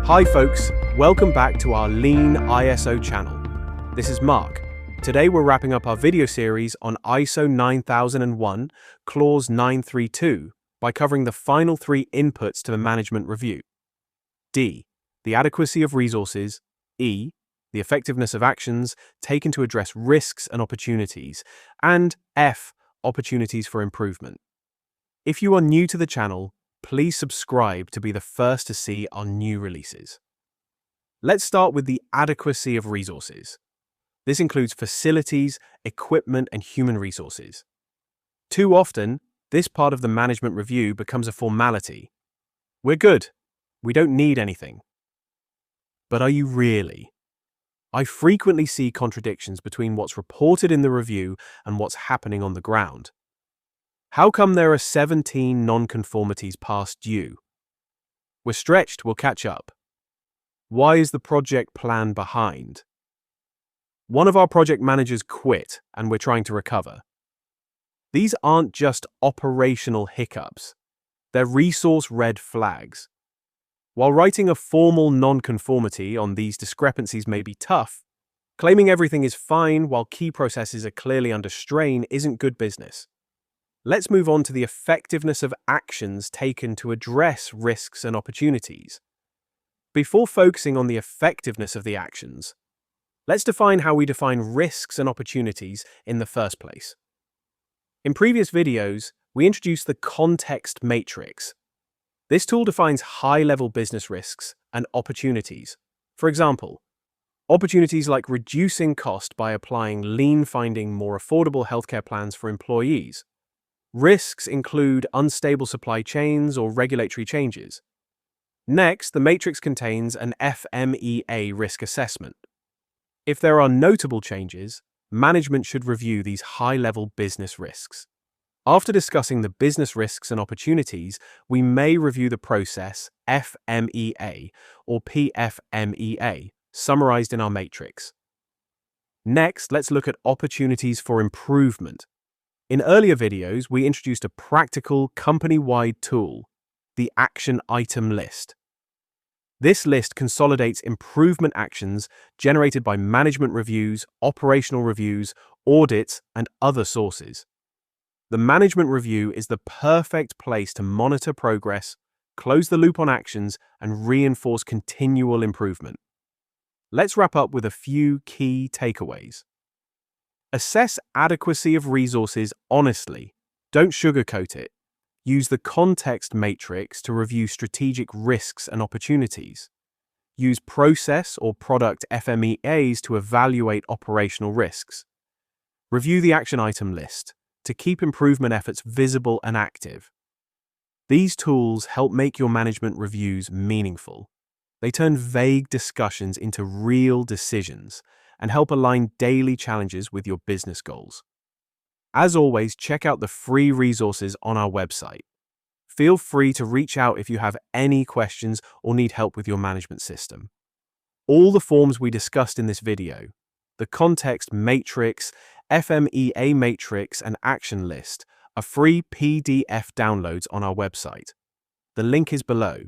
Hi folks, welcome back to our Lean ISO channel. This is Mark. Today we're wrapping up our video series on ISO 9001, Clause 932, by covering the final three inputs to the management review. D. The adequacy of resources. E. The effectiveness of actions taken to address risks and opportunities. And F. Opportunities for improvement. If you are new to the channel, please subscribe to be the first to see our new releases. Let's start with the adequacy of resources. This includes facilities, equipment, and human resources. Too often, this part of the management review becomes a formality. We're good. We don't need anything. But are you really? I frequently see contradictions between what's reported in the review and what's happening on the ground. How come there are 17 non-conformities past due? We're stretched, we'll catch up. Why is the project plan behind? One of our project managers quit and we're trying to recover. These aren't just operational hiccups. They're resource red flags. While writing a formal non-conformity on these discrepancies may be tough, claiming everything is fine while key processes are clearly under strain isn't good business. Let's move on to the effectiveness of actions taken to address risks and opportunities. Before focusing on the effectiveness of the actions, let's define how we define risks and opportunities in the first place. In previous videos, we introduced the Context Matrix. This tool defines high-level business risks and opportunities. For example, opportunities like reducing cost by applying lean, finding more affordable healthcare plans for employees. Risks include unstable supply chains or regulatory changes. Next, the matrix contains an FMEA risk assessment. If there are notable changes, management should review these high-level business risks. After discussing the business risks and opportunities, we may review the process FMEA or PFMEA, summarized in our matrix. Next, let's look at opportunities for improvement. In earlier videos, we introduced a practical company-wide tool, the Action Item List. This list consolidates improvement actions generated by management reviews, operational reviews, audits, and other sources. The management review is the perfect place to monitor progress, close the loop on actions, and reinforce continual improvement. Let's wrap up with a few key takeaways. Assess adequacy of resources honestly. Don't sugarcoat it. Use the Context Matrix to review strategic risks and opportunities. Use process or product FMEAs to evaluate operational risks. Review the action item list to keep improvement efforts visible and active. These tools help make your management reviews meaningful. They turn vague discussions into real decisions and help align daily challenges with your business goals. As always, check out the free resources on our website. Feel free to reach out if you have any questions or need help with your management system. All the forms we discussed in this video, the Context Matrix, FMEA Matrix, and Action List, are free PDF downloads on our website. The link is below.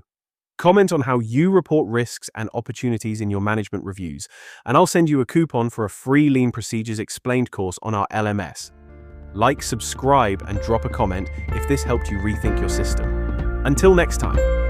Comment on how you report risks and opportunities in your management reviews, and I'll send you a coupon for a free Lean Procedures Explained course on our LMS. Like, subscribe, and drop a comment if this helped you rethink your system. Until next time.